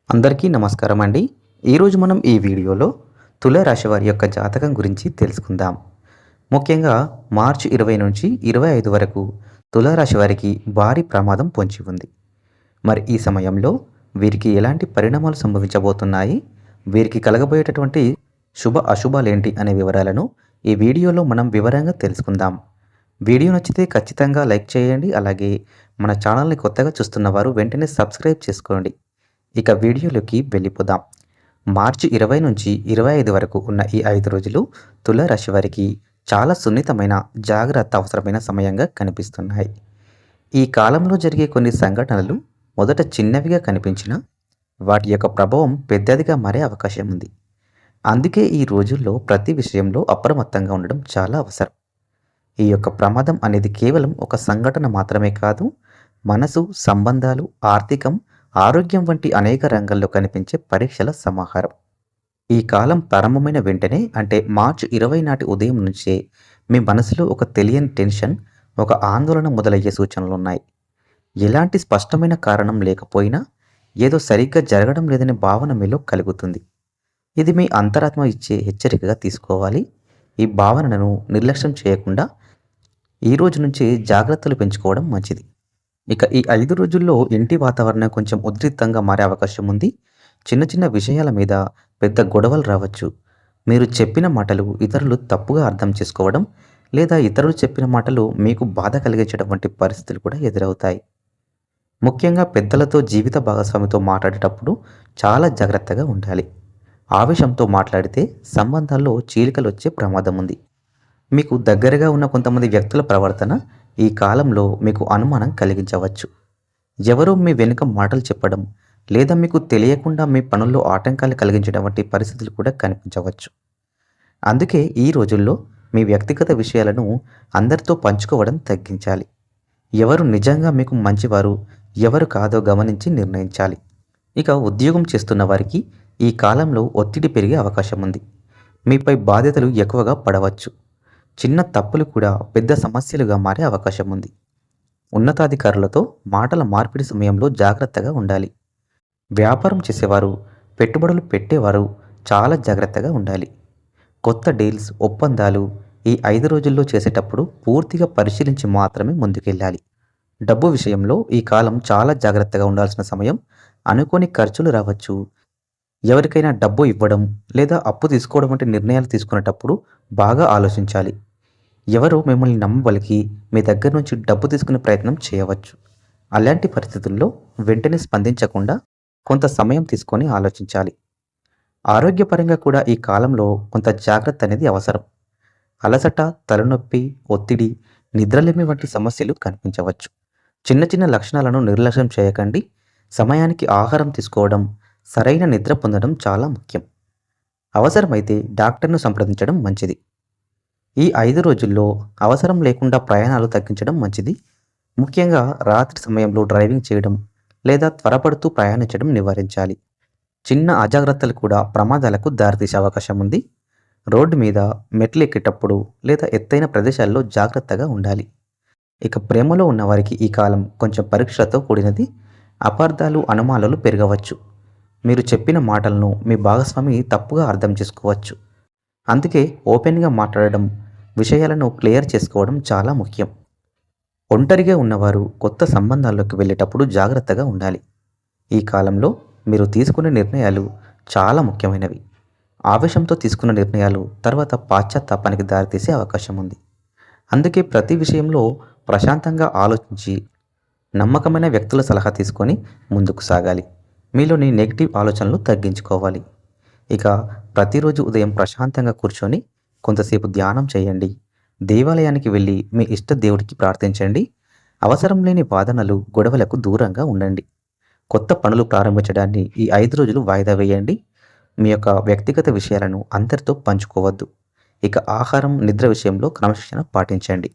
అందరికీ నమస్కారం అండి. ఈరోజు మనం ఈ వీడియోలో తులారాశి వారి యొక్క జాతకం గురించి తెలుసుకుందాం. ముఖ్యంగా మార్చి 20 నుంచి 25 వరకు తులారాశి వారికి భారీ ప్రమాదం పొంచి ఉంది. మరి ఈ సమయంలో వీరికి ఎలాంటి పరిణామాలు సంభవించబోతున్నాయి, వీరికి కలగబోయేటటువంటి శుభ అశుభాలేంటి అనే వివరాలను ఈ వీడియోలో మనం వివరంగా తెలుసుకుందాం. వీడియో నచ్చితే ఖచ్చితంగా లైక్ చేయండి. అలాగే మన ఛానల్ని కొత్తగా చూస్తున్న వారు వెంటనే సబ్స్క్రైబ్ చేసుకోండి. ఇక వీడియోలోకి వెళ్ళిపోదాం. మార్చి 20 నుంచి 25 వరకు ఉన్న ఈ 5 రోజులు తులారాశి వారికి చాలా సున్నితమైన జాగ్రత్త అవసరమైన సమయంగా కనిపిస్తున్నాయి. ఈ కాలంలో జరిగే కొన్ని సంఘటనలు మొదట చిన్నవిగా కనిపించినా వాటి యొక్క ప్రభావం పెద్దదిగా మారే అవకాశం ఉంది. అందుకే ఈ రోజుల్లో ప్రతి విషయంలో అప్రమత్తంగా ఉండడం చాలా అవసరం. ఈ యొక్క ప్రమాదం అనేది కేవలం ఒక సంఘటన మాత్రమే కాదు, మనసు, సంబంధాలు, ఆర్థికం, ఆరోగ్యం వంటి అనేక రంగాల్లో కనిపించే పరీక్షల సమాహారం. ఈ కాలం ప్రారంభమైన వెంటనే అంటే మార్చి 20 నాటి ఉదయం నుంచే మీ మనసులో ఒక తెలియని టెన్షన్, ఒక ఆందోళన మొదలయ్యే సూచనలున్నాయి. ఎలాంటి స్పష్టమైన కారణం లేకపోయినా ఏదో సరిగ్గా జరగడం లేదనే భావన మీలో కలుగుతుంది. ఇది మీ అంతరాత్మ ఇచ్చే హెచ్చరికగా తీసుకోవాలి. ఈ భావనను నిర్లక్ష్యం చేయకుండా ఈ రోజు నుంచి జాగ్రత్తలు పెంచుకోవడం మంచిది. ఇక ఈ 5 రోజుల్లో ఇంటి వాతావరణం కొంచెం ఉద్రిక్తంగా మారే అవకాశం ఉంది. చిన్న చిన్న విషయాల మీద పెద్ద గొడవలు రావచ్చు. మీరు చెప్పిన మాటలు ఇతరులు తప్పుగా అర్థం చేసుకోవడం, లేదా ఇతరులు చెప్పిన మాటలు మీకు బాధ కలిగించడం వంటి పరిస్థితులు కూడా ఎదురవుతాయి. ముఖ్యంగా పెద్దలతో, జీవిత భాగస్వామితో మాట్లాడేటప్పుడు చాలా జాగ్రత్తగా ఉండాలి. ఆవేశంతో మాట్లాడితే సంబంధాల్లో చీలికలు వచ్చే ప్రమాదం ఉంది. మీకు దగ్గరగా ఉన్న కొంతమంది వ్యక్తుల ప్రవర్తన ఈ కాలంలో మీకు అనుమానం కలిగించవచ్చు. ఎవరో మీ వెనుక మాటలు చెప్పడం, లేదా మీకు తెలియకుండా మీ పనుల్లో ఆటంకాలు కలిగించడం వంటి పరిస్థితులు కూడా కనిపించవచ్చు. అందుకే ఈ రోజుల్లో మీ వ్యక్తిగత విషయాలను అందరితో పంచుకోవడం తగ్గించాలి. ఎవరు నిజంగా మీకు మంచివారు, ఎవరు కాదో గమనించి నిర్ణయించాలి. ఇక ఉద్యోగం చేస్తున్న వారికి ఈ కాలంలో ఒత్తిడి పెరిగే అవకాశం ఉంది. మీపై బాధ్యతలు ఎక్కువగా పడవచ్చు. చిన్న తప్పులు కూడా పెద్ద సమస్యలుగా మారే అవకాశం ఉంది. ఉన్నతాధికారులతో మాటల మార్పిడి సమయంలో జాగ్రత్తగా ఉండాలి. వ్యాపారం చేసేవారు, పెట్టుబడులు పెట్టేవారు చాలా జాగ్రత్తగా ఉండాలి. కొత్త డీల్స్, ఒప్పందాలు ఈ 5 రోజుల్లో చేసేటప్పుడు పూర్తిగా పరిశీలించి మాత్రమే ముందుకెళ్ళాలి. డబ్బు విషయంలో ఈ కాలం చాలా జాగ్రత్తగా ఉండాల్సిన సమయం. అనుకోని ఖర్చులు రావచ్చు. ఎవరికైనా డబ్బు ఇవ్వడం లేదా అప్పు తీసుకోవడం వంటి నిర్ణయాలు తీసుకునేటప్పుడు బాగా ఆలోచించాలి. ఎవరో మిమ్మల్ని నమ్మబలికి మీ దగ్గర నుంచి డబ్బు తీసుకునే ప్రయత్నం చేయవచ్చు. అలాంటి పరిస్థితుల్లో వెంటనే స్పందించకుండా కొంత సమయం తీసుకొని ఆలోచించాలి. ఆరోగ్యపరంగా కూడా ఈ కాలంలో కొంత జాగ్రత్త అనేది అవసరం. అలసట, తలనొప్పి, ఒత్తిడి, నిద్రలేమి వంటి సమస్యలు కనిపించవచ్చు. చిన్న చిన్న లక్షణాలను నిర్లక్ష్యం చేయకండి. సమయానికి ఆహారం తీసుకోవడం, సరైన నిద్ర పొందడం చాలా ముఖ్యం. అవసరమైతే డాక్టర్ను సంప్రదించడం మంచిది. ఈ 5 రోజుల్లో అవసరం లేకుండా ప్రయాణాలు తగ్గించడం మంచిది. ముఖ్యంగా రాత్రి సమయంలో డ్రైవింగ్ చేయడం లేదా త్వరపడుతూ ప్రయాణించడం నివారించాలి. చిన్న అజాగ్రత్తలు కూడా ప్రమాదాలకు దారితీసే అవకాశం ఉంది. రోడ్డు మీద మెట్లు ఎక్కేటప్పుడు లేదా ఎత్తైన ప్రదేశాల్లో జాగ్రత్తగా ఉండాలి. ఇక ప్రేమలో ఉన్నవారికి ఈ కాలం కొంచెం పరీక్షలతో కూడినది. అపార్థాలు, అనుమానాలు పెరగవచ్చు. మీరు చెప్పిన మాటలను మీ భాగస్వామి తప్పుగా అర్థం చేసుకోవచ్చు. అందుకే ఓపెన్గా మాట్లాడడం, విషయాలను క్లియర్ చేసుకోవడం చాలా ముఖ్యం. ఒంటరిగా ఉన్నవారు కొత్త సంబంధాల్లోకి వెళ్ళేటప్పుడు జాగ్రత్తగా ఉండాలి. ఈ కాలంలో మీరు తీసుకునే నిర్ణయాలు చాలా ముఖ్యమైనవి. ఆవేశంతో తీసుకున్న నిర్ణయాలు తర్వాత పాశ్చాత్తాపానికి దారితీసే అవకాశం ఉంది. అందుకే ప్రతి విషయంలో ప్రశాంతంగా ఆలోచించి నమ్మకమైన వ్యక్తుల సలహా తీసుకొని ముందుకు సాగాలి. మీలోని నెగిటివ్ ఆలోచనలు తగ్గించుకోవాలి. ఇక ప్రతిరోజు ఉదయం ప్రశాంతంగా కూర్చొని కొంతసేపు ధ్యానం చేయండి. దేవాలయానికి వెళ్ళి మీ ఇష్ట దేవుడికి ప్రార్థించండి. అవసరం లేని వాదనలు, గొడవలకు దూరంగా ఉండండి. కొత్త పనులు ప్రారంభించడాన్ని ఈ 5 రోజులు వాయిదా వేయండి. మీ యొక్క వ్యక్తిగత విషయాలను అందరితో పంచుకోవద్దు. ఇక ఆహారం, నిద్ర విషయంలో క్రమశిక్షణ పాటించండి.